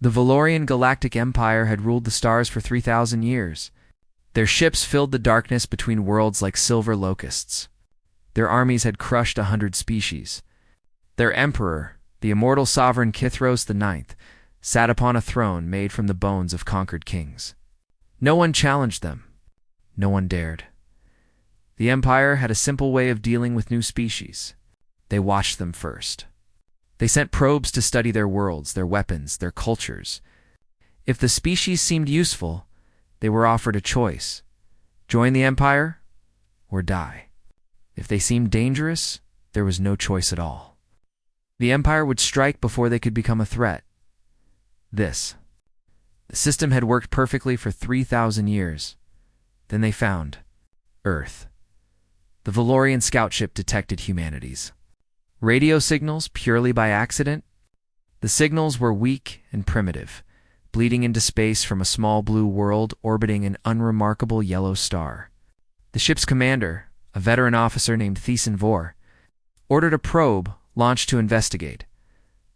The Valorian Galactic Empire had ruled the stars for 3,000 years. Their ships filled the darkness between worlds like silver locusts. Their armies had crushed 100 species. Their emperor, the immortal sovereign Kithros IX, sat upon a throne made from the bones of conquered kings. No one challenged them. No one dared. The Empire had a simple way of dealing with new species. They watched them first. They sent probes to study their worlds, their weapons, their cultures. If the species seemed useful, they were offered a choice: join the Empire or die. If they seemed dangerous, there was no choice at all. The Empire would strike before they could become a threat. The system had worked perfectly for 3,000 years. Then they found Earth. The Valorian scout ship detected humanity's radio signals purely by accident. The signals were weak and primitive, bleeding into space from a small blue world orbiting an unremarkable yellow star. The ship's commander, a veteran officer named Vor, ordered a probe launched to investigate.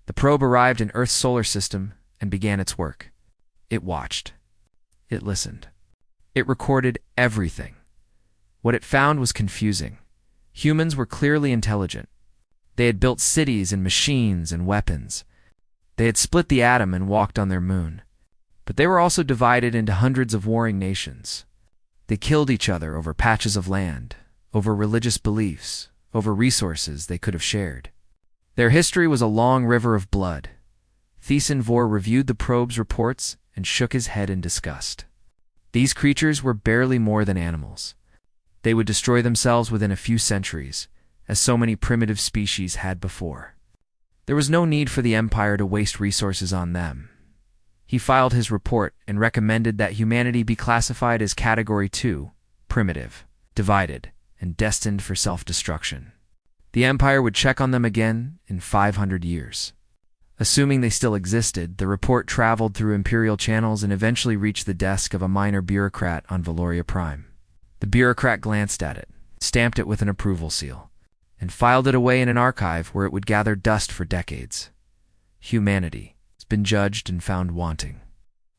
The probe arrived in Earth's solar system and began its work. It watched. It listened. It recorded everything. What it found was confusing. Humans were clearly intelligent. They had built cities and machines and weapons. They had split the atom and walked on their moon. But they were also divided into hundreds of warring nations. They killed each other over patches of land, over religious beliefs, over resources they could have shared. Their history was a long river of blood. Vor reviewed the probe's reports and shook his head in disgust. These creatures were barely more than animals. They would destroy themselves within a few centuries, as so many primitive species had before. There was no need for the Empire to waste resources on them. He filed his report and recommended that humanity be classified as Category 2, primitive, divided, and destined for self-destruction. The Empire would check on them again in 500 years. Assuming they still existed, the report traveled through Imperial channels and eventually reached the desk of a minor bureaucrat on Valoria Prime. The bureaucrat glanced at it, stamped it with an approval seal, and filed it away in an archive where it would gather dust for decades. Humanity has been judged and found wanting.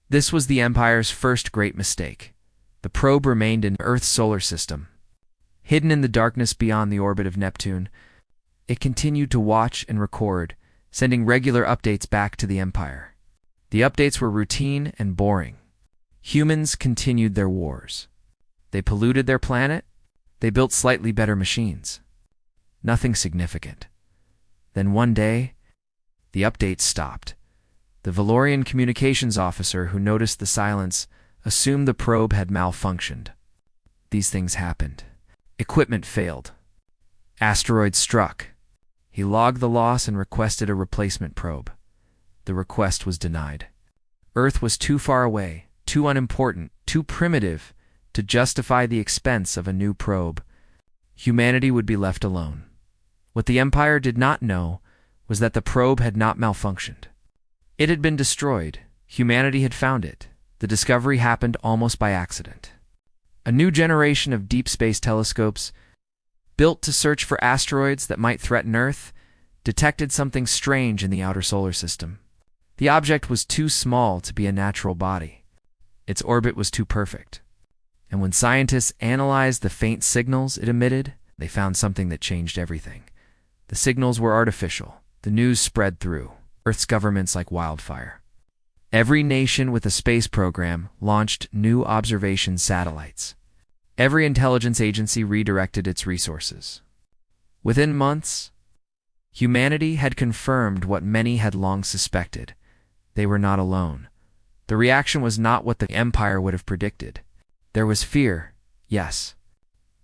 This was the Empire's first great mistake. The probe remained in Earth's solar system. Hidden in the darkness beyond the orbit of Neptune, it continued to watch and record, sending regular updates back to the Empire. The updates were routine and boring. Humans continued their wars. They polluted their planet. They built slightly better machines. Nothing significant. Then one day, the updates stopped. The Valorian communications officer who noticed the silence assumed the probe had malfunctioned. These things happened. Equipment failed. Asteroids struck. He logged the loss and requested a replacement probe. The request was denied. Earth was too far away, too unimportant, too primitive to justify the expense of a new probe. Humanity would be left alone. What the Empire did not know was that the probe had not malfunctioned. It had been destroyed. Humanity had found it. The discovery happened almost by accident. A new generation of deep space telescopes, built to search for asteroids that might threaten Earth, detected something strange in the outer solar system. The object was too small to be a natural body. Its orbit was too perfect. And when scientists analyzed the faint signals it emitted, they found something that changed everything. The signals were artificial. The news spread through Earth's governments like wildfire. Every nation with a space program launched new observation satellites. Every intelligence agency redirected its resources. Within months, humanity had confirmed what many had long suspected. They were not alone. The reaction was not what the Empire would have predicted. There was fear, yes.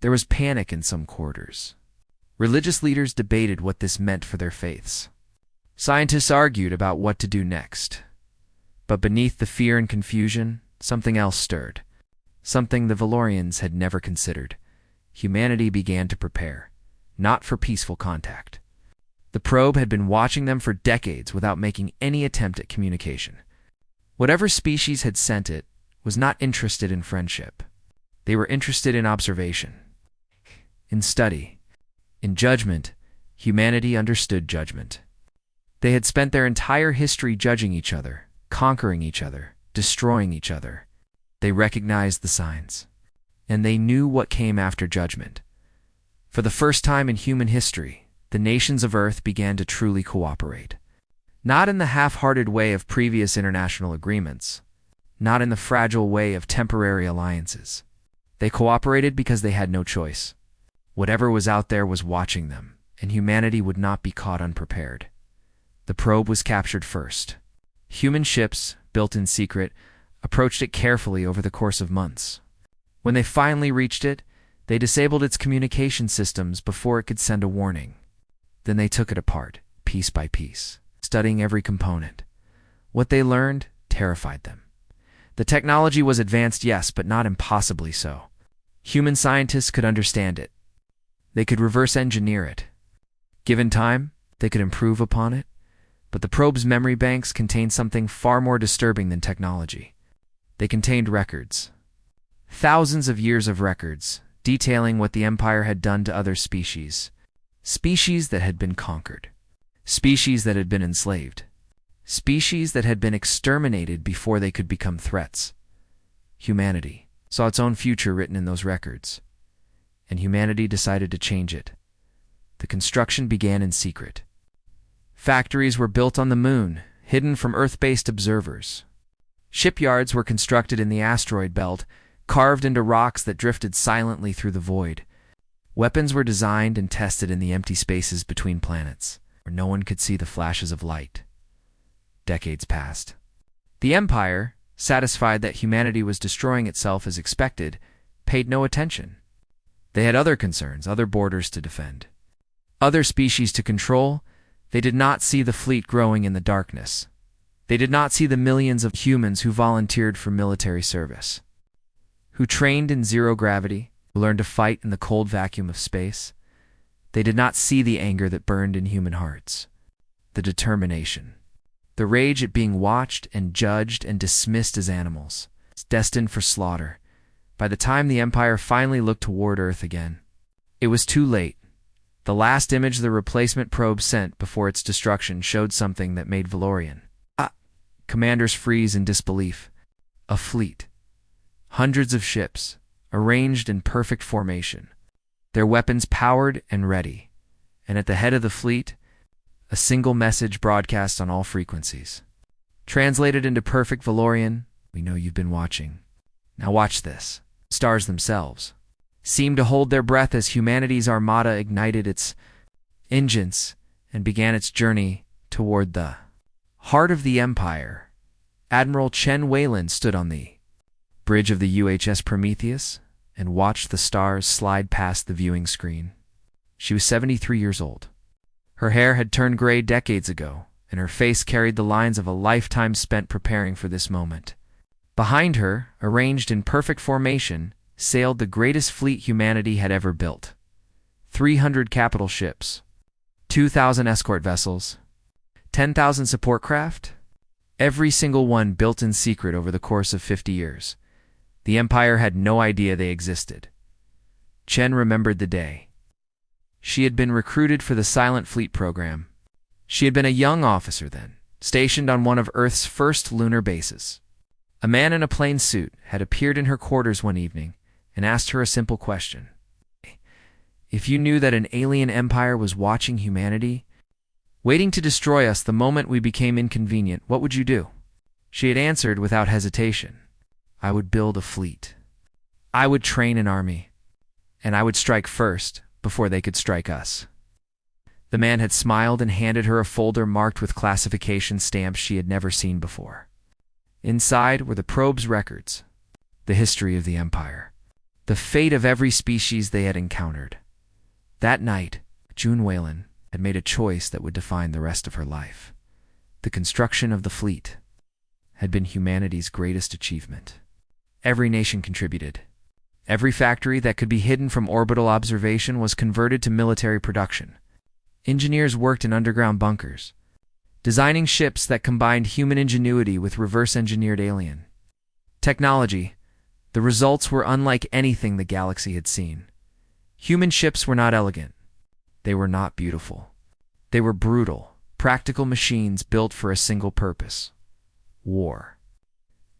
There was panic in some quarters. Religious leaders debated what this meant for their faiths. Scientists argued about what to do next. But beneath the fear and confusion, something else stirred. Something the Valorians had never considered. Humanity began to prepare, not for peaceful contact. The probe had been watching them for decades without making any attempt at communication. Whatever species had sent it was not interested in friendship. They were interested in observation, in study, in judgment. Humanity understood judgment. They had spent their entire history judging each other, conquering each other, destroying each other. They recognized the signs, and they knew what came after judgment. For the first time in human history, the nations of Earth began to truly cooperate. Not in the half-hearted way of previous international agreements, not in the fragile way of temporary alliances. They cooperated because they had no choice. Whatever was out there was watching them, and humanity would not be caught unprepared. The probe was captured first. Human ships, built in secret, approached it carefully over the course of months. When they finally reached it, they disabled its communication systems before it could send a warning. Then they took it apart, piece by piece, studying every component. What they learned terrified them. The technology was advanced, yes, but not impossibly so. Human scientists could understand it. They could reverse engineer it. Given time, they could improve upon it. But the probe's memory banks contained something far more disturbing than technology. They contained records. Thousands of years of records, detailing what the Empire had done to other species. Species that had been conquered. Species that had been enslaved. Species that had been exterminated before they could become threats. Humanity saw its own future written in those records, and humanity decided to change it. The construction began in secret. Factories were built on the moon, hidden from Earth-based observers. Shipyards were constructed in the asteroid belt, carved into rocks that drifted silently through the void. Weapons were designed and tested in the empty spaces between planets, where no one could see the flashes of light. Decades passed. The Empire, satisfied that humanity was destroying itself as expected, paid no attention. They had other concerns, other borders to defend, other species to control. They did not see the fleet growing in the darkness. They did not see the millions of humans who volunteered for military service, who trained in zero gravity, who learned to fight in the cold vacuum of space. They did not see the anger that burned in human hearts, the determination, the rage at being watched and judged and dismissed as animals, destined for slaughter. By the time the Empire finally looked toward Earth again, it was too late. The last image the replacement probe sent before its destruction showed something that made Valorian commanders freeze in disbelief. A fleet. Hundreds of ships, arranged in perfect formation, their weapons powered and ready, and at the head of the fleet, a single message broadcast on all frequencies. Translated into perfect Valorian, "We know you've been watching. Now watch this." Stars themselves seemed to hold their breath as humanity's Armada ignited its engines and began its journey toward the heart of the Empire. Admiral Chen Wayland stood on the bridge of the UHS Prometheus and watched the stars slide past the viewing screen. She was 73 years old. Her hair had turned gray decades ago, and her face carried the lines of a lifetime spent preparing for this moment. Behind her, arranged in perfect formation, sailed the greatest fleet humanity had ever built. 300 capital ships, 2,000 escort vessels, 10,000 support craft, every single one built in secret over the course of 50 years. The Empire had no idea they existed. Chen remembered the day. She had been recruited for the Silent Fleet program. She had been a young officer then, stationed on one of Earth's first lunar bases. A man in a plain suit had appeared in her quarters one evening and asked her a simple question. If you knew that an alien empire was watching humanity, waiting to destroy us the moment we became inconvenient, what would you do? She had answered without hesitation. I would build a fleet. I would train an army. And I would strike first, before they could strike us. The man had smiled and handed her a folder marked with classification stamps she had never seen before. Inside were the probe's records, the history of the Empire, the fate of every species they had encountered. That night, June Whalen had made a choice that would define the rest of her life. The construction of the fleet had been humanity's greatest achievement. Every nation contributed. Every factory that could be hidden from orbital observation was converted to military production. Engineers worked in underground bunkers, designing ships that combined human ingenuity with reverse-engineered alien technology. The results were unlike anything the galaxy had seen. Human ships were not elegant. They were not beautiful. They were brutal, practical machines built for a single purpose: war.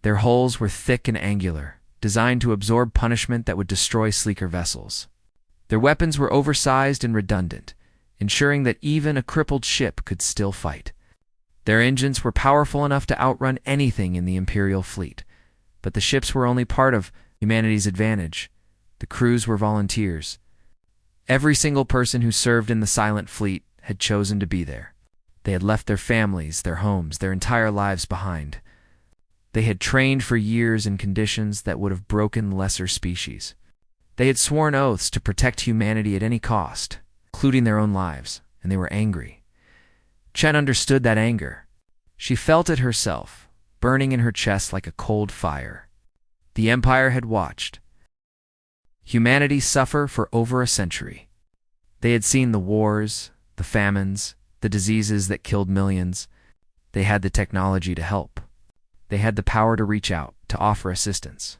Their hulls were thick and angular, designed to absorb punishment that would destroy sleeker vessels. Their weapons were oversized and redundant, ensuring that even a crippled ship could still fight. Their engines were powerful enough to outrun anything in the Imperial fleet, but the ships were only part of humanity's advantage. The crews were volunteers. Every single person who served in the Silent Fleet had chosen to be there. They had left their families, their homes, their entire lives behind. They had trained for years in conditions that would have broken lesser species. They had sworn oaths to protect humanity at any cost, including their own lives, and they were angry. Chen understood that anger. She felt it herself, burning in her chest like a cold fire. The Empire had watched humanity suffer for over a century. They had seen the wars, the famines, the diseases that killed millions. They had the technology to help. They had the power to reach out, to offer assistance,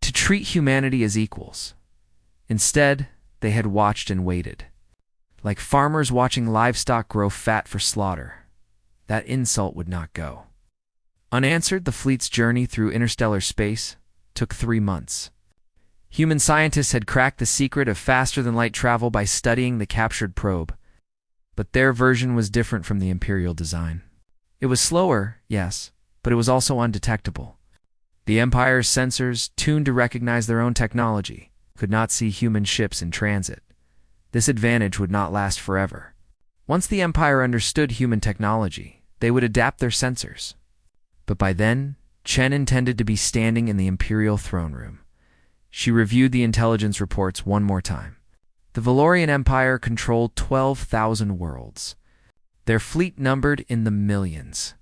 to treat humanity as equals. Instead, they had watched and waited, like farmers watching livestock grow fat for slaughter. That insult would not go unanswered. The fleet's journey through interstellar space took 3 months. Human scientists had cracked the secret of faster-than-light travel by studying the captured probe. But their version was different from the Imperial design. It was slower, yes, but it was also undetectable. The Empire's sensors, tuned to recognize their own technology, could not see human ships in transit. This advantage would not last forever. Once the Empire understood human technology, they would adapt their sensors. But by then, Chen intended to be standing in the Imperial throne room. She reviewed the intelligence reports one more time. The Valorian Empire controlled 12,000 worlds. Their fleet numbered in the millions.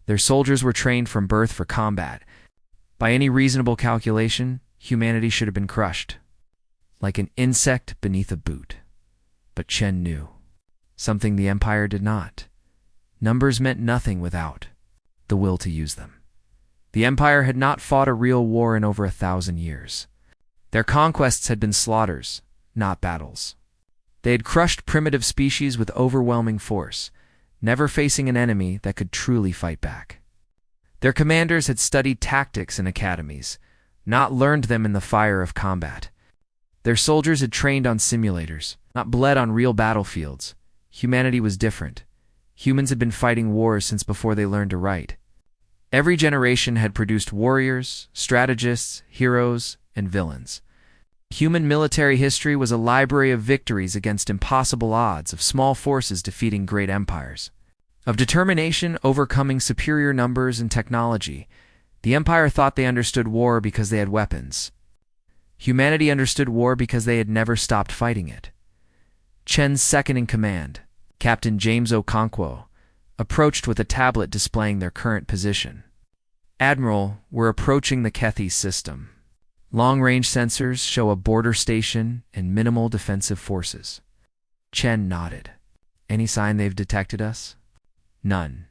Their soldiers were trained from birth for combat. By any reasonable calculation, humanity should have been crushed, like an insect beneath a boot. But Chen knew something the Empire did not. Numbers meant nothing without the will to use them. The Empire had not fought a real war in over 1,000 years. Their conquests had been slaughters, not battles. They had crushed primitive species with overwhelming force, never facing an enemy that could truly fight back. Their commanders had studied tactics in academies, not learned them in the fire of combat. Their soldiers had trained on simulators, not bled on real battlefields. Humanity was different. Humans had been fighting wars since before they learned to write. Every generation had produced warriors, strategists, heroes, and villains. Human military history was a library of victories against impossible odds, of small forces defeating great empires, of determination overcoming superior numbers and technology. The Empire thought they understood war because they had weapons. Humanity understood war because they had never stopped fighting it. Chen's second-in-command, Captain James Okonkwo, approached with a tablet displaying their current position. Admiral, we're approaching the Kethys system. Long-range sensors show a border station and minimal defensive forces. Chen nodded. Any sign they've detected us? None.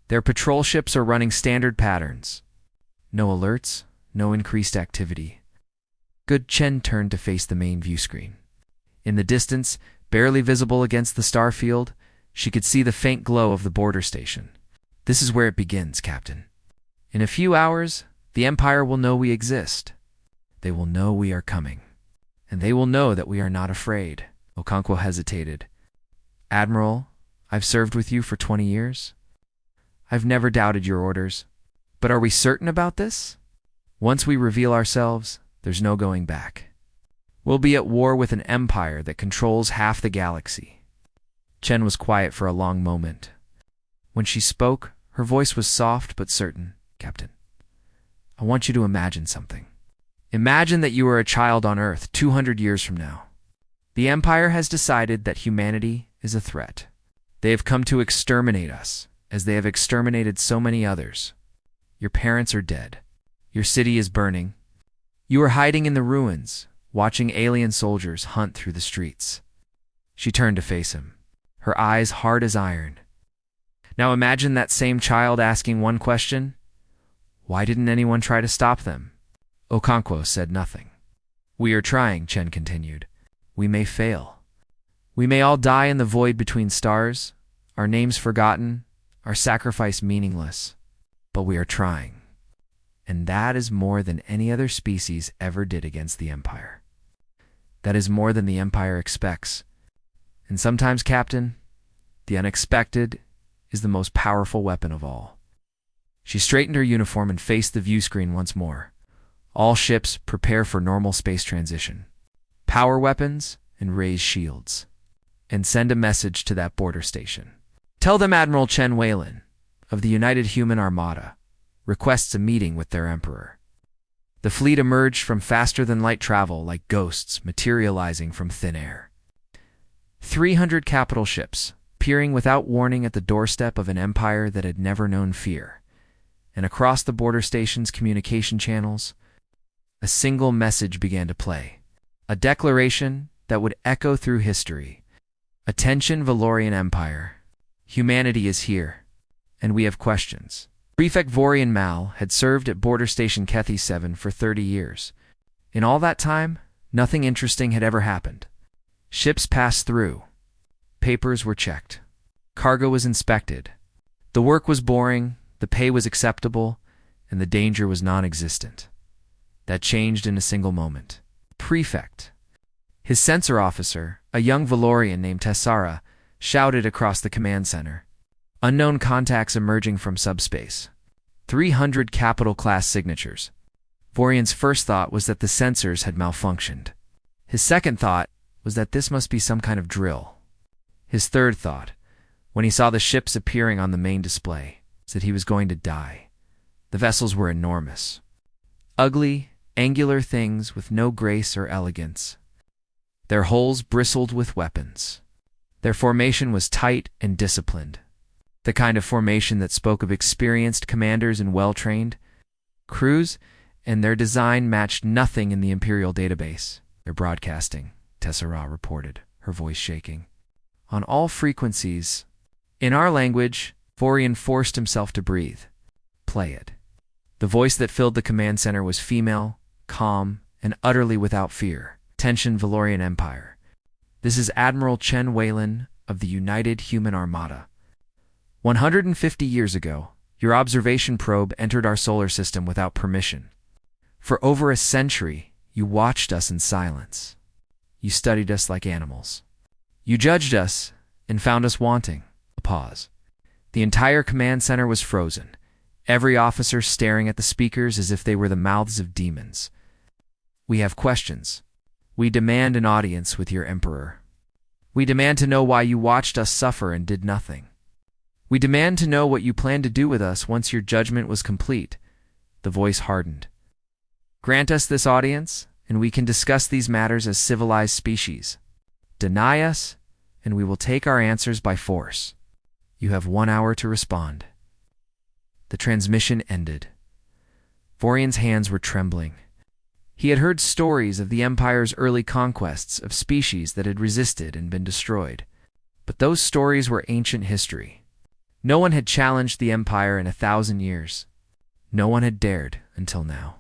Their patrol ships are running standard patterns. No alerts, no increased activity. Good. Chen turned to face the main view screen. In the distance, barely visible against the star field, she could see the faint glow of the border station. This is where it begins, Captain. In a few hours, the Empire will know we exist. They will know we are coming. And they will know that we are not afraid. Okonkwo hesitated. Admiral, I've served with you for 20 years. I've never doubted your orders. But are we certain about this? Once we reveal ourselves, there's no going back. We'll be at war with an empire that controls half the galaxy. Chen was quiet for a long moment. When she spoke, her voice was soft but certain. Captain, I want you to imagine something. Imagine that you are a child on Earth 200 years from now. The Empire has decided that humanity is a threat. They have come to exterminate us, as they have exterminated so many others. Your parents are dead. Your city is burning. You are hiding in the ruins, watching alien soldiers hunt through the streets. She turned to face him, her eyes hard as iron. Now imagine that same child asking one question. Why didn't anyone try to stop them? Okonkwo said nothing. We are trying, Chen continued. We may fail. We may all die in the void between stars, our names forgotten, our sacrifice meaningless. but we are trying. And that is more than any other species ever did against the Empire. That is more than the Empire expects. And sometimes, Captain, the unexpected is the most powerful weapon of all." She straightened her uniform and faced the view screen once more. "All ships prepare for normal space transition. Power weapons and raise shields. And send a message to that border station. Tell them Admiral Chen Weilin of the United Human Armada requests a meeting with their Emperor." The fleet emerged from faster-than-light travel like ghosts materializing from thin air. 300 capital ships, appearing without warning at the doorstep of an empire that had never known fear. And across the border station's communication channels, a single message began to play. A declaration that would echo through history. "Attention, Valorian Empire. Humanity is here, and we have questions." Prefect Vorian Mal had served at Border Station Kethi 7 for 30 years. In all that time, nothing interesting had ever happened. Ships passed through. Papers were checked. Cargo was inspected. The work was boring, the pay was acceptable, and the danger was non-existent. That changed in a single moment. Prefect. His sensor officer, a young Valorian named Tessara, shouted across the command center. Unknown contacts emerging from subspace. 300 capital-class signatures. Vorian's first thought was that the sensors had malfunctioned. His second thought was that this must be some kind of drill. His third thought, when he saw the ships appearing on the main display, was that he was going to die. The vessels were enormous. Ugly, angular things with no grace or elegance. Their hulls bristled with weapons. Their formation was tight and disciplined. The kind of formation that spoke of experienced commanders and well-trained crews, and their design matched nothing in the Imperial database. "They're broadcasting," Tessera reported, her voice shaking. "On all frequencies. In our language," Vorian forced himself to breathe. "Play it." The voice that filled the command center was female, calm, and utterly without fear. "Attention, Valorian Empire. This is Admiral Chen Weilin of the United Human Armada. 150 years ago, your observation probe entered our solar system without permission. For over a century, you watched us in silence. You studied us like animals. You judged us and found us wanting." A pause. The entire command center was frozen, every officer staring at the speakers as if they were the mouths of demons. "We have questions. We demand an audience with your Emperor. We demand to know why you watched us suffer and did nothing. We demand to know what you plan to do with us once your judgment was complete." The voice hardened. "Grant us this audience, and we can discuss these matters as civilized species. Deny us, and we will take our answers by force. You have 1 hour to respond." The transmission ended. Vorian's hands were trembling. He had heard stories of the Empire's early conquests of species that had resisted and been destroyed. But those stories were ancient history. No one had challenged the Empire in 1,000 years. No one had dared until now.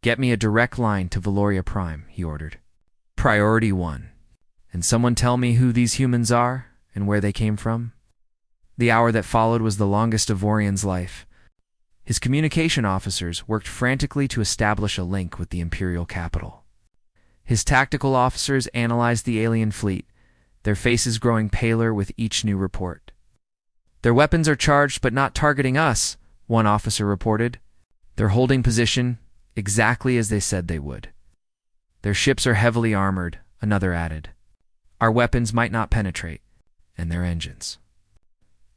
"Get me a direct line to Valoria Prime," he ordered. "Priority 1. And someone tell me who these humans are and where they came from." The hour that followed was the longest of Vorian's life. His communication officers worked frantically to establish a link with the Imperial capital. His tactical officers analyzed the alien fleet, their faces growing paler with each new report. "Their weapons are charged but not targeting us," one officer reported. "They're holding position exactly as they said they would." "Their ships are heavily armored," another added. "Our weapons might not penetrate, and their engines."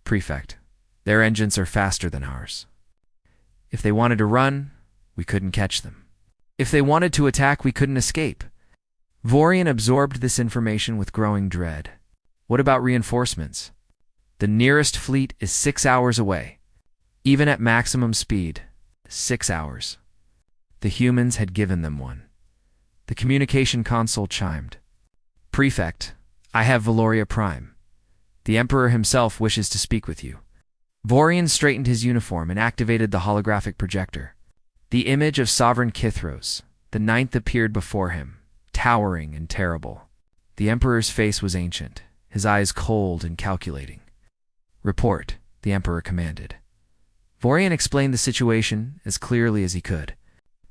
"Prefect, their engines are faster than ours. If they wanted to run, we couldn't catch them. If they wanted to attack, we couldn't escape." Vorian absorbed this information with growing dread. What about reinforcements? The nearest fleet is 6 hours away. Even at maximum speed, 6 hours. The humans had given them one. The communication console chimed. "Prefect, I have Valoria Prime. The Emperor himself wishes to speak with you." Vorian straightened his uniform and activated the holographic projector. The image of Sovereign Kithros, the ninth, appeared before him, towering and terrible. The Emperor's face was ancient, his eyes cold and calculating. "Report," the Emperor commanded. Vorian explained the situation as clearly as he could.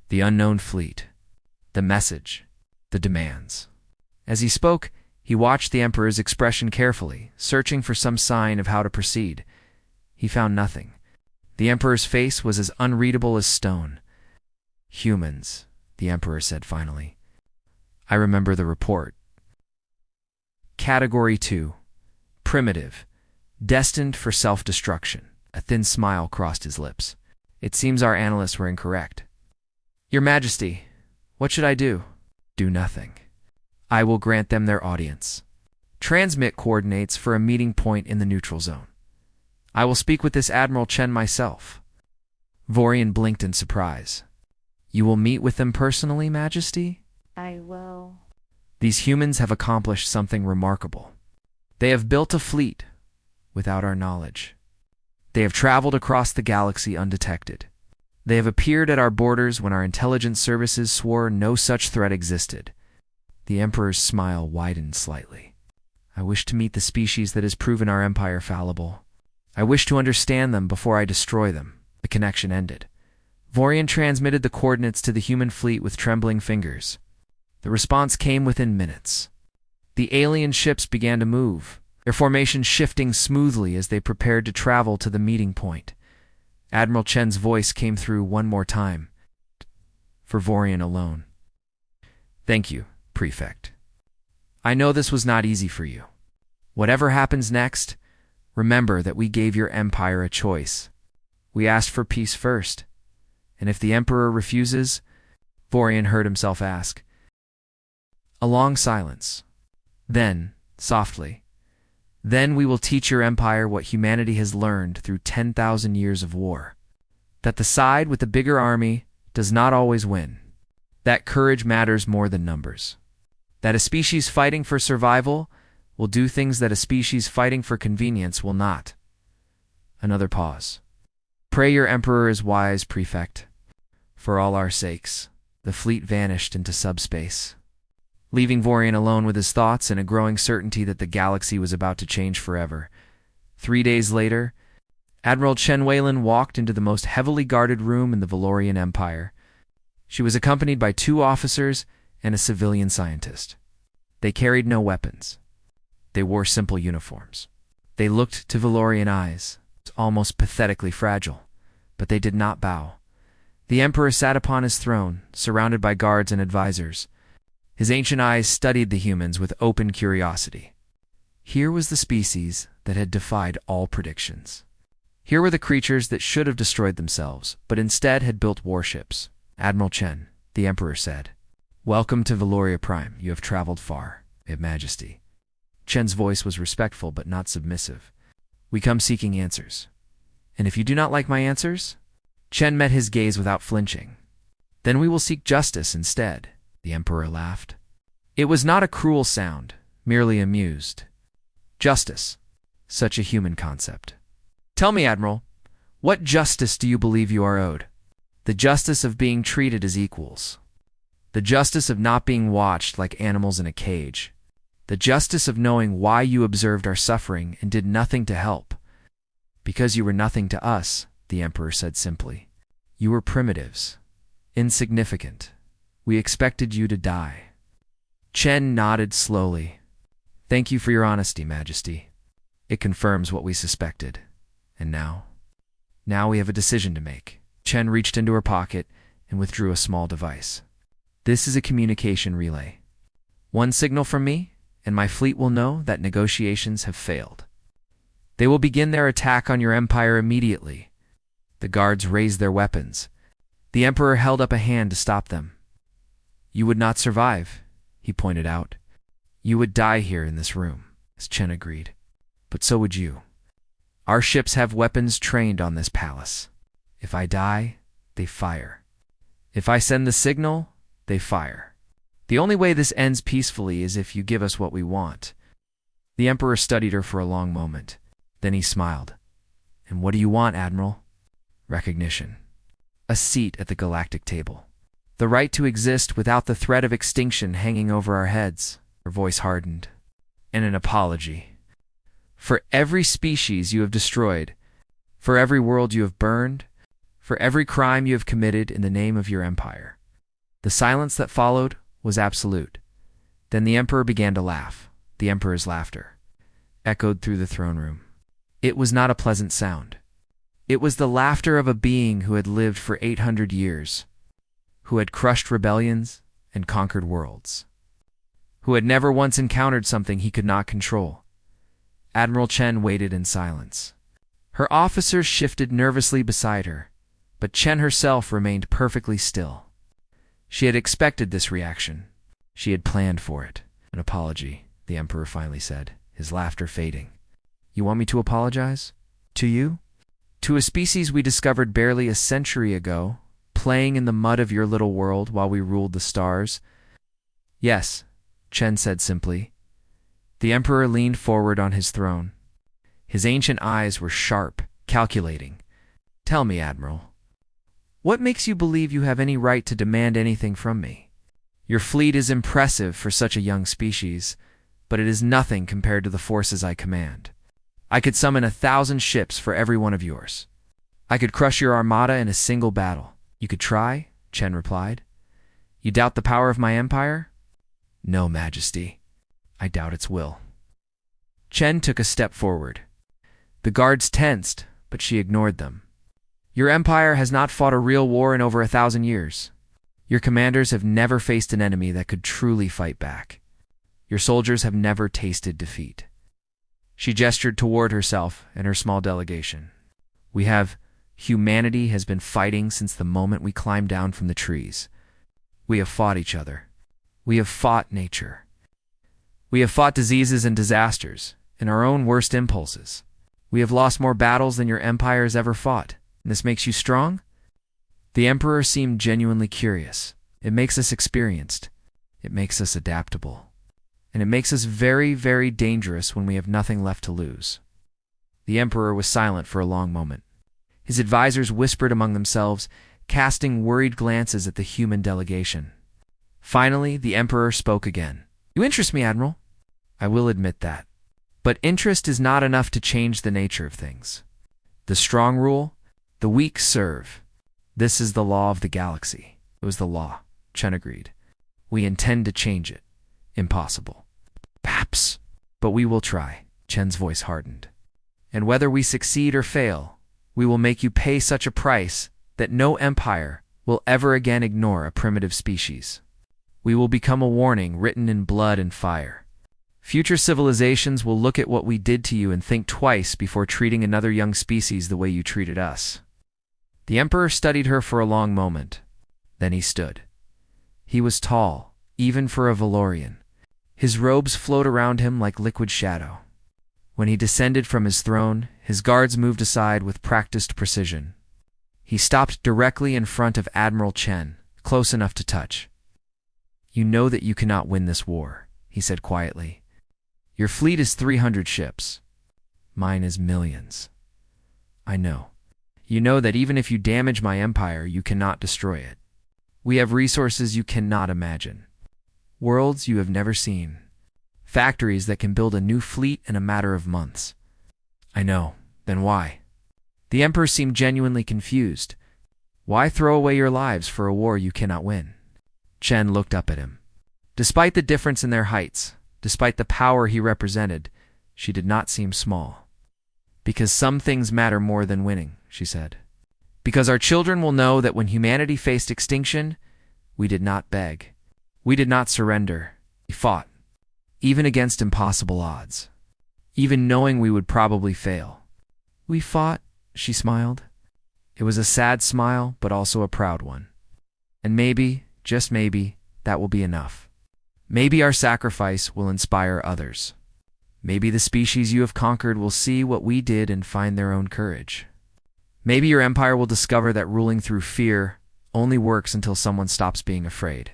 The unknown fleet, the message, the demands. As he spoke, he watched the Emperor's expression carefully, searching for some sign of how to proceed. He found nothing. The Emperor's face was as unreadable as stone. "Humans," the Emperor said finally. "I remember the report. Category 2. Primitive. Destined for self-destruction." A thin smile crossed his lips. "It seems our analysts were incorrect." "Your Majesty, what should I do?" "Do nothing. I will grant them their audience. Transmit coordinates for a meeting point in the neutral zone. I will speak with this Admiral Chen myself." Vorian blinked in surprise. "You will meet with them personally, Majesty?" "I will." "These humans have accomplished something remarkable. They have built a fleet without our knowledge. They have traveled across the galaxy undetected. They have appeared at our borders when our intelligence services swore no such threat existed." The Emperor's smile widened slightly. "I wish to meet the species that has proven our empire fallible. I wish to understand them before I destroy them." The connection ended. Vorian transmitted the coordinates to the human fleet with trembling fingers. The response came within minutes. The alien ships began to move, their formation shifting smoothly as they prepared to travel to the meeting point. Admiral Chen's voice came through one more time, for Vorian alone. "Thank you, Prefect. I know this was not easy for you. Whatever happens next, remember that we gave your empire a choice. We asked for peace first, and if the Emperor refuses," Vorian heard himself ask. A long silence. Then, softly, "Then we will teach your empire what humanity has learned through 10,000 years of war. That the side with the bigger army does not always win. That courage matters more than numbers. That a species fighting for survival will do things that a species fighting for convenience will not." Another pause. "Pray your Emperor is wise, Prefect. For all our sakes." The fleet vanished into subspace, leaving Vorian alone with his thoughts and a growing certainty that the galaxy was about to change forever. 3 days later, Admiral Chen Weilin walked into the most heavily guarded room in the Valorian Empire. She was accompanied by 2 officers and a civilian scientist. They carried no weapons. They wore simple uniforms. They looked to Valorian eyes, almost pathetically fragile, but they did not bow. The Emperor sat upon his throne, surrounded by guards and advisors. His ancient eyes studied the humans with open curiosity. Here was the species that had defied all predictions. Here were the creatures that should have destroyed themselves, but instead had built warships. "Admiral Chen," the Emperor said, "welcome to Valoria Prime. You have traveled far, Your Majesty." Chen's voice was respectful but not submissive. "We come seeking answers. And if you do not like my answers?" Chen met his gaze without flinching. "Then we will seek justice instead," the Emperor laughed. It was not a cruel sound, merely amused. Justice. Such a human concept. "Tell me, Admiral, what justice do you believe you are owed?" "The justice of being treated as equals. The justice of not being watched like animals in a cage. The justice of knowing why you observed our suffering and did nothing to help." "Because you were nothing to us," the Emperor said simply. "You were primitives, insignificant. We expected you to die." Chen nodded slowly. "Thank you for your honesty, Majesty. It confirms what we suspected. And now? Now we have a decision to make." Chen reached into her pocket and withdrew a small device. "This is a communication relay. One signal from me, and my fleet will know that negotiations have failed. They will begin their attack on your empire immediately." The guards raised their weapons. The Emperor held up a hand to stop them. "You would not survive," he pointed out. "You would die here in this room," as Chen agreed. "But so would you. Our ships have weapons trained on this palace. If I die, they fire. If I send the signal, they fire. The only way this ends peacefully is if you give us what we want." The Emperor studied her for a long moment. Then he smiled. "And what do you want, Admiral?" "Recognition. A seat at the galactic table. The right to exist without the threat of extinction hanging over our heads." Her voice hardened. "And an apology. For every species you have destroyed, For every world you have burned, for every crime you have committed in the name of your empire." The silence that followed was absolute. Then the emperor began to laugh. The emperor's laughter echoed through the throne room. It was not a pleasant sound. It was the laughter of a being who had lived for 800 years, who had crushed rebellions and conquered worlds, who had never once encountered something he could not control. Admiral Chen waited in silence. Her officers shifted nervously beside her, but Chen herself remained perfectly still. She had expected this reaction. She had planned for it. "An apology," the emperor finally said, his laughter fading. "You want me to apologize? To you? To a species we discovered barely a century ago, playing in the mud of your little world while we ruled the stars?" "Yes," Chen said simply. The emperor leaned forward on his throne. His ancient eyes were sharp, calculating. "Tell me, Admiral, what makes you believe you have any right to demand anything from me? Your fleet is impressive for such a young species, but it is nothing compared to the forces I command. I could summon 1,000 ships for every one of yours. I could crush your armada in a single battle." "You could try," Chen replied. "You doubt the power of my empire?" "No, Majesty. I doubt its will." Chen took a step forward. The guards tensed, but she ignored them. "Your empire has not fought a real war in over 1,000 years. Your commanders have never faced an enemy that could truly fight back. Your soldiers have never tasted defeat." She gestured toward herself and her small delegation. Humanity has been fighting since the moment we climbed down from the trees. We have fought each other. We have fought nature. We have fought diseases and disasters, and our own worst impulses. We have lost more battles than your empire has ever fought, and this makes you strong?" The emperor seemed genuinely curious. "It makes us experienced. It makes us adaptable. And it makes us very, very dangerous when we have nothing left to lose." The emperor was silent for a long moment. His advisors whispered among themselves, casting worried glances at the human delegation. Finally, the emperor spoke again. "You interest me, Admiral. I will admit that. But interest is not enough to change the nature of things. The strong rule, the weak serve. This is the law of the galaxy." "It was the law," Chen agreed. "We intend to change it. Impossible." "Perhaps. But we will try." Chen's voice hardened. "And whether we succeed or fail, we will make you pay such a price that no empire will ever again ignore a primitive species. We will become a warning written in blood and fire. Future civilizations will look at what we did to you and think twice before treating another young species the way you treated us." The emperor studied her for a long moment. Then he stood. He was tall, even for a Valorian. His robes flowed around him like liquid shadow. When he descended from his throne, his guards moved aside with practiced precision. He stopped directly in front of Admiral Chen, close enough to touch. "You know that you cannot win this war," he said quietly. "Your fleet is 300 ships. Mine is millions. I know. You know that even if you damage my empire, you cannot destroy it. We have resources you cannot imagine. Worlds you have never seen. Factories that can build a new fleet in a matter of months." "I know. Then why?" The emperor seemed genuinely confused. "Why throw away your lives for a war you cannot win?" Chen looked up at him. Despite the difference in their heights, despite the power he represented, she did not seem small. "Because some things matter more than winning," she said. "Because our children will know that when humanity faced extinction, we did not beg. We did not surrender. We fought. Even against impossible odds. Even knowing we would probably fail. We fought," she smiled. It was a sad smile, but also a proud one. "And maybe, just maybe, that will be enough. Maybe our sacrifice will inspire others. Maybe the species you have conquered will see what we did and find their own courage. Maybe your empire will discover that ruling through fear only works until someone stops being afraid."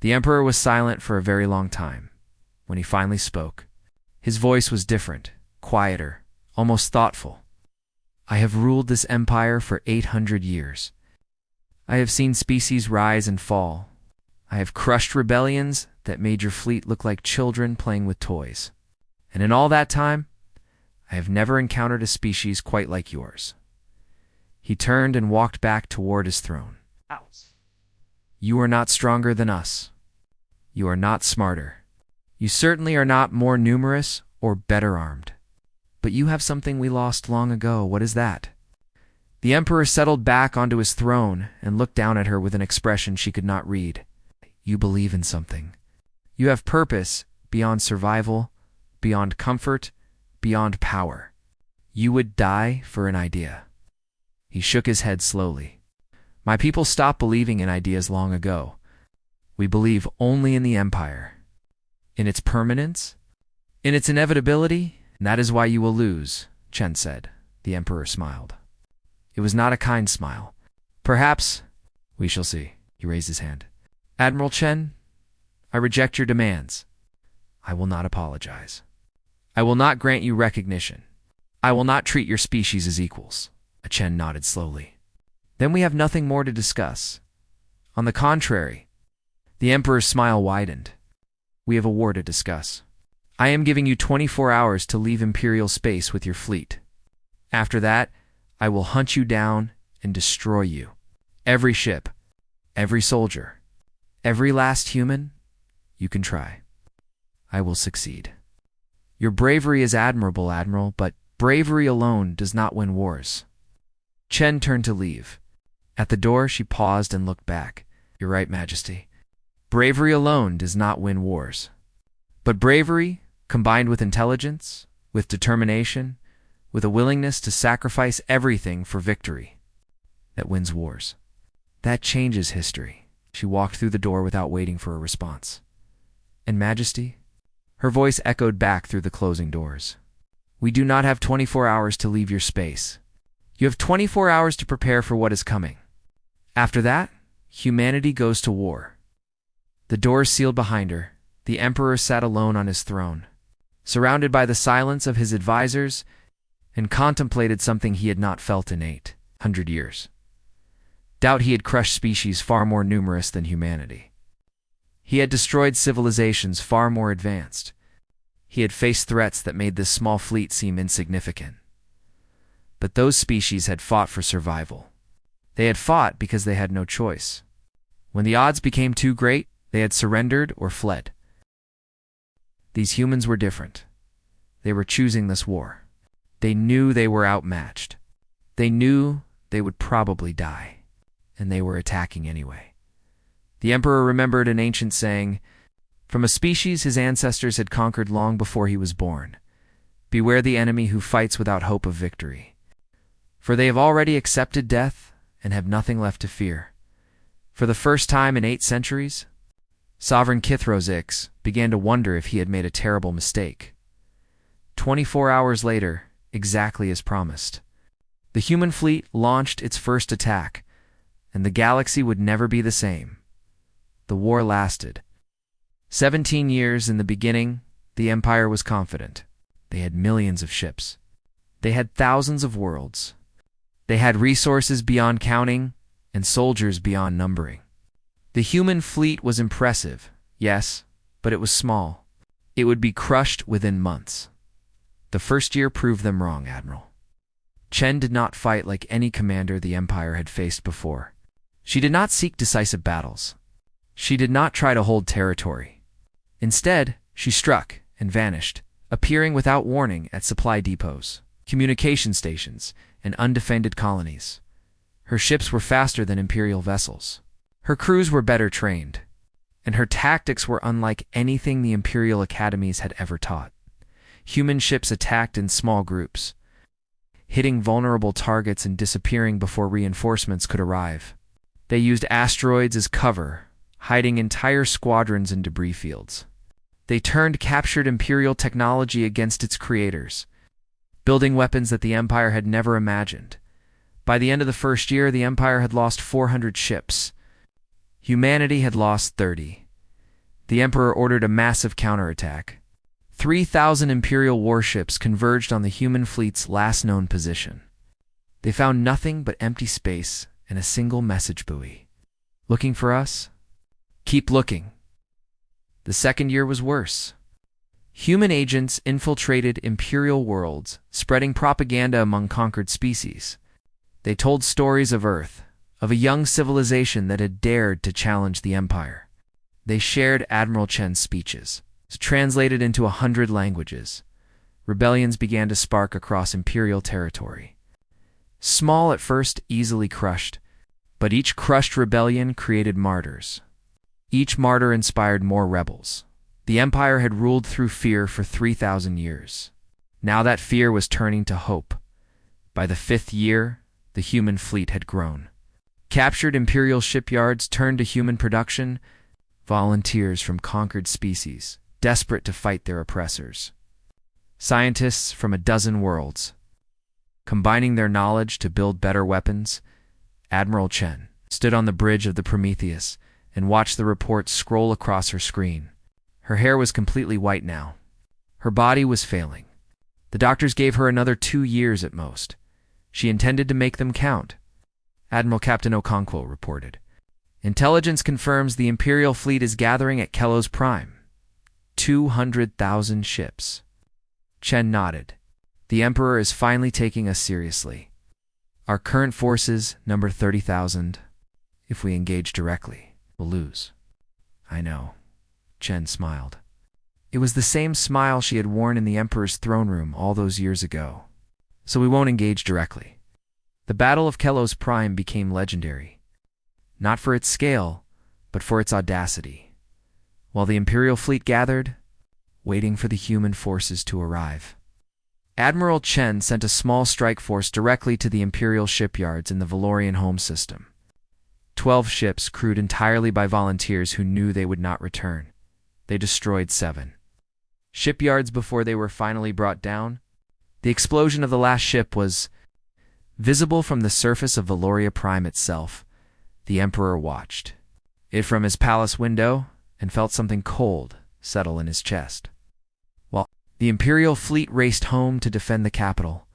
The emperor was silent for a very long time. When he finally spoke, his voice was different, quieter, almost thoughtful. "I have ruled this empire for 800 years. I have seen species rise and fall. I have crushed rebellions that made your fleet look like children playing with toys. And in all that time, I I have never encountered a species quite like yours. He turned and walked back toward his throne. You are not stronger than us. You are not smarter. You certainly are not more numerous or better armed. But you have something we lost long ago. What is that? The Emperor settled back onto his throne and looked down at her with an expression she could not read. You believe in something. You have purpose beyond survival, beyond comfort, beyond power. You would die for an idea. He shook his head slowly. My people stopped believing in ideas long ago. We believe only in the Empire. In its permanence, in its inevitability, and that is why you will lose, Chen said. The Emperor smiled. It was not a kind smile. Perhaps we shall see. He raised his hand. Admiral Chen, I reject your demands. I will not apologize. I will not grant you recognition. I will not treat your species as equals. Chen nodded slowly. Then we have nothing more to discuss. On the contrary, the Emperor's smile widened. We have a war to discuss. I am giving you 24 hours to leave Imperial space with your fleet. After that, I will hunt you down and destroy you. Every ship, every soldier, every last human, you can try. I will succeed. Your bravery is admirable, Admiral, but bravery alone does not win wars. Chen turned to leave. At the door, she paused and looked back. You're right, Majesty. Bravery alone does not win wars. But bravery, combined with intelligence, with determination, with a willingness to sacrifice everything for victory, that wins wars. That changes history. She walked through the door without waiting for a response. And Majesty? Her voice echoed back through the closing doors. We do not have 24 hours to leave your space. You have 24 hours to prepare for what is coming. After that, humanity goes to war. The doors sealed behind her. The Emperor sat alone on his throne, surrounded by the silence of his advisors, and contemplated something he had not felt in 800 years. Doubt he had crushed species far more numerous than humanity. He had destroyed civilizations far more advanced. He had faced threats that made this small fleet seem insignificant. But those species had fought for survival. They had fought because they had no choice. When the odds became too great, they had surrendered or fled. These humans were different. They were choosing this war. They knew they were outmatched. They knew they would probably die, and they were attacking anyway. The Emperor remembered an ancient saying, from a species his ancestors had conquered long before he was born. Beware the enemy who fights without hope of victory. For they have already accepted death and have nothing left to fear. For the first time in 8 centuries, Sovereign Kithros began to wonder if he had made a terrible mistake. 24 hours later, exactly as promised, the human fleet launched its first attack, and the galaxy would never be the same. The war lasted 17 years. In the beginning, the Empire was confident. They had millions of ships. They had thousands of worlds. They had resources beyond counting and soldiers beyond numbering. The human fleet was impressive, yes, but it was small. It would be crushed within months. The first year proved them wrong, Admiral. Chen did not fight like any commander the Empire had faced before. She did not seek decisive battles. She did not try to hold territory. Instead, she struck and vanished, appearing without warning at supply depots, communication stations, and undefended colonies. Her ships were faster than Imperial vessels. Her crews were better trained, and her tactics were unlike anything the Imperial academies had ever taught. Human ships attacked in small groups, hitting vulnerable targets and disappearing before reinforcements could arrive. They used asteroids as cover, hiding entire squadrons in debris fields. They turned captured Imperial technology against its creators, building weapons that the Empire had never imagined. By the end of the first year, the Empire had lost 400 ships. Humanity had lost 30. The Emperor ordered a massive counterattack. 3,000 Imperial warships converged on the human fleet's last known position. They found nothing but empty space and a single message buoy. Looking for us? Keep looking. The second year was worse. Human agents infiltrated imperial worlds, spreading propaganda among conquered species. They told stories of Earth, of a young civilization that had dared to challenge the Empire. They shared Admiral Chen's speeches, translated into 100 languages. Rebellions began to spark across imperial territory. Small at first, easily crushed, but each crushed rebellion created martyrs. Each martyr inspired more rebels. The Empire had ruled through fear for 3,000 years. Now that fear was turning to hope. By the 5th year, the human fleet had grown. Captured imperial shipyards turned to human production, volunteers from conquered species, desperate to fight their oppressors. Scientists from a dozen worlds, combining their knowledge to build better weapons. Admiral Chen stood on the bridge of the Prometheus and watched the reports scroll across her screen. Her hair was completely white now. Her body was failing. The doctors gave her another 2 years at most. She intended to make them count. Admiral Captain Okonkwo reported. Intelligence confirms the Imperial fleet is gathering at Kello's Prime. 200,000 ships. Chen nodded. The Emperor is finally taking us seriously. Our current forces number 30,000. If we engage directly, we'll lose. I know. Chen smiled. It was the same smile she had worn in the Emperor's throne room all those years ago. So we won't engage directly. The Battle of Kello's Prime became legendary. Not for its scale, but for its audacity. While the Imperial fleet gathered, waiting for the human forces to arrive. Admiral Chen sent a small strike force directly to the Imperial shipyards in the Valorian home system. 12 ships crewed entirely by volunteers who knew they would not return. They destroyed 7 shipyards before they were finally brought down. The explosion of the last ship was visible from the surface of Valoria Prime itself. The Emperor watched it from his palace window and felt something cold settle in his chest. While the Imperial fleet raced home to defend the capital,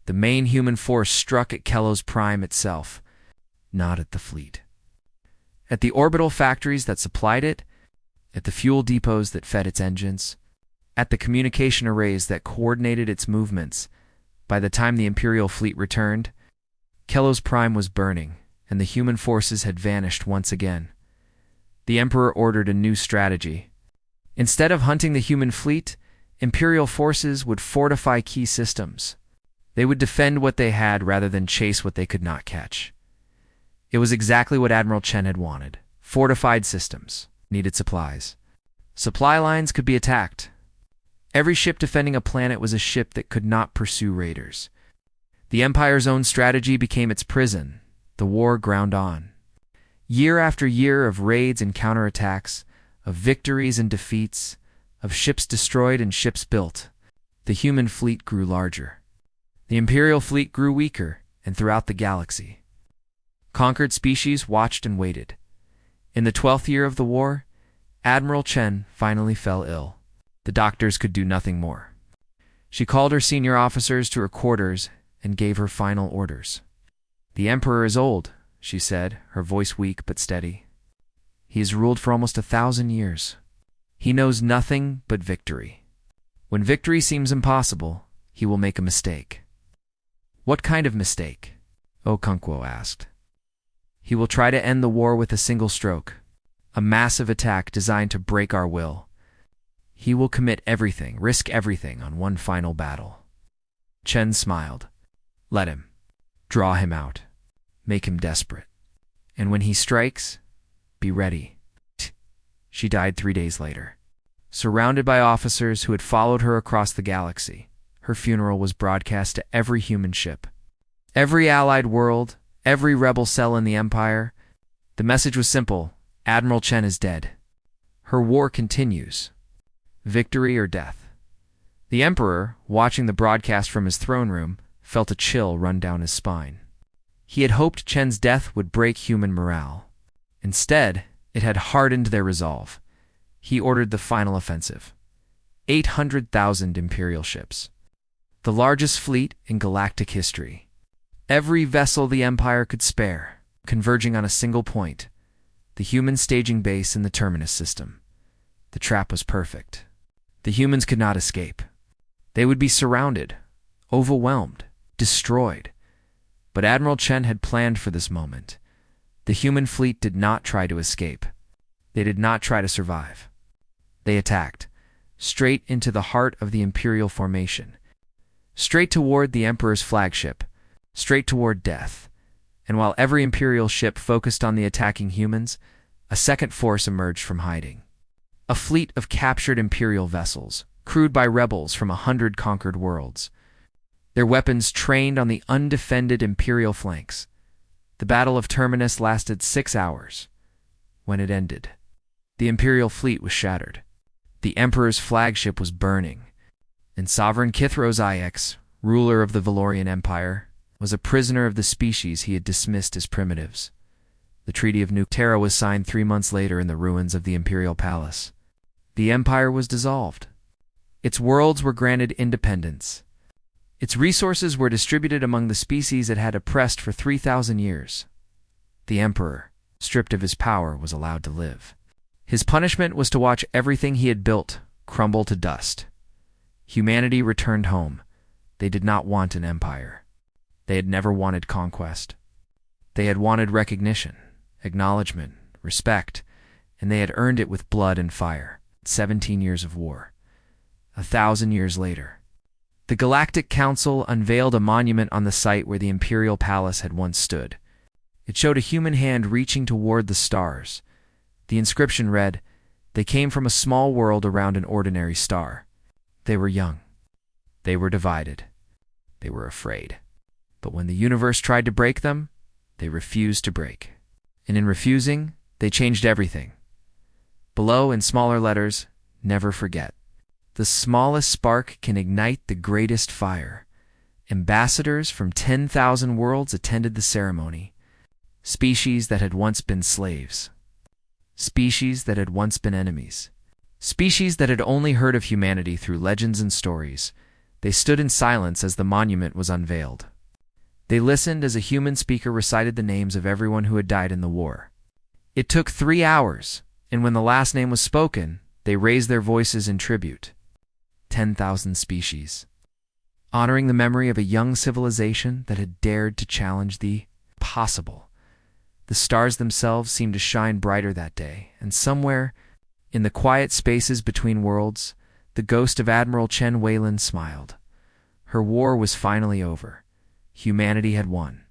the main human force struck at Kello's Prime itself, not at the fleet. At the orbital factories that supplied it, at the fuel depots that fed its engines, at the communication arrays that coordinated its movements. By the time the Imperial fleet returned, Kello's Prime was burning, and the human forces had vanished once again. The Emperor ordered a new strategy. Instead of hunting the human fleet, Imperial forces would fortify key systems. They would defend what they had rather than chase what they could not catch. It was exactly what Admiral Chen had wanted. Fortified systems needed supplies. Supply lines could be attacked. Every ship defending a planet was a ship that could not pursue raiders. The Empire's own strategy became its prison. The war ground on. Year after year of raids and counterattacks, of victories and defeats, of ships destroyed and ships built, the human fleet grew larger. The Imperial fleet grew weaker, and throughout the galaxy, conquered species watched and waited. In the 12th year of the war, Admiral Chen finally fell ill. The doctors could do nothing more. She called her senior officers to her quarters and gave her final orders. "The Emperor is old," she said, her voice weak but steady. "He has ruled for almost 1,000 years. He knows nothing but victory. When victory seems impossible, he will make a mistake." "What kind of mistake?" Okonkwo asked. "He will try to end the war with a single stroke, a massive attack designed to break our will. He will commit everything, risk everything on one final battle." Chen smiled. "Let him. Draw him out. Make him desperate. And when he strikes, be ready." She died 3 days later. Surrounded by officers who had followed her across the galaxy, her funeral was broadcast to every human ship, every allied world, every rebel cell in the Empire. The message was simple: Admiral Chen is dead. Her war continues. Victory or death. The Emperor, watching the broadcast from his throne room, felt a chill run down his spine. He had hoped Chen's death would break human morale. Instead, it had hardened their resolve. He ordered the final offensive. 800,000 Imperial ships. The largest fleet in galactic history. Every vessel the Empire could spare, converging on a single point, the human staging base in the Terminus system. The trap was perfect. The humans could not escape. They would be surrounded, overwhelmed, destroyed. But Admiral Chen had planned for this moment. The human fleet did not try to escape. They did not try to survive. They attacked, straight into the heart of the Imperial formation, straight toward the Emperor's flagship, straight toward death. And while every Imperial ship focused on the attacking humans, a second force emerged from hiding. A fleet of captured Imperial vessels, crewed by rebels from 100 conquered worlds. Their weapons trained on the undefended Imperial flanks. The Battle of Terminus lasted 6 hours. When it ended, the Imperial fleet was shattered. The Emperor's flagship was burning, and Sovereign Kithros IX, ruler of the Valorian Empire, was a prisoner of the species he had dismissed as primitives. The Treaty of New Terra was signed 3 months later in the ruins of the Imperial Palace. The Empire was dissolved. Its worlds were granted independence. Its resources were distributed among the species it had oppressed for 3,000 years. The Emperor, stripped of his power, was allowed to live. His punishment was to watch everything he had built crumble to dust. Humanity returned home. They did not want an empire. They had never wanted conquest. They had wanted recognition, acknowledgement, respect, and they had earned it with blood and fire. 17 years of war. 1,000 years later, the Galactic Council unveiled a monument on the site where the Imperial Palace had once stood. It showed a human hand reaching toward the stars. The inscription read, "They came from a small world around an ordinary star. They were young. They were divided. They were afraid. But when the universe tried to break them, they refused to break. And in refusing, they changed everything." Below, in smaller letters, "Never forget. The smallest spark can ignite the greatest fire." Ambassadors from 10,000 worlds attended the ceremony. Species that had once been slaves. Species that had once been enemies. Species that had only heard of humanity through legends and stories. They stood in silence as the monument was unveiled. They listened as a human speaker recited the names of everyone who had died in the war. It took 3 hours, and when the last name was spoken, they raised their voices in tribute. 10,000 species, honoring the memory of a young civilization that had dared to challenge the possible. The stars themselves seemed to shine brighter that day, and somewhere, in the quiet spaces between worlds, the ghost of Admiral Chen Weilin smiled. Her war was finally over. Humanity had won.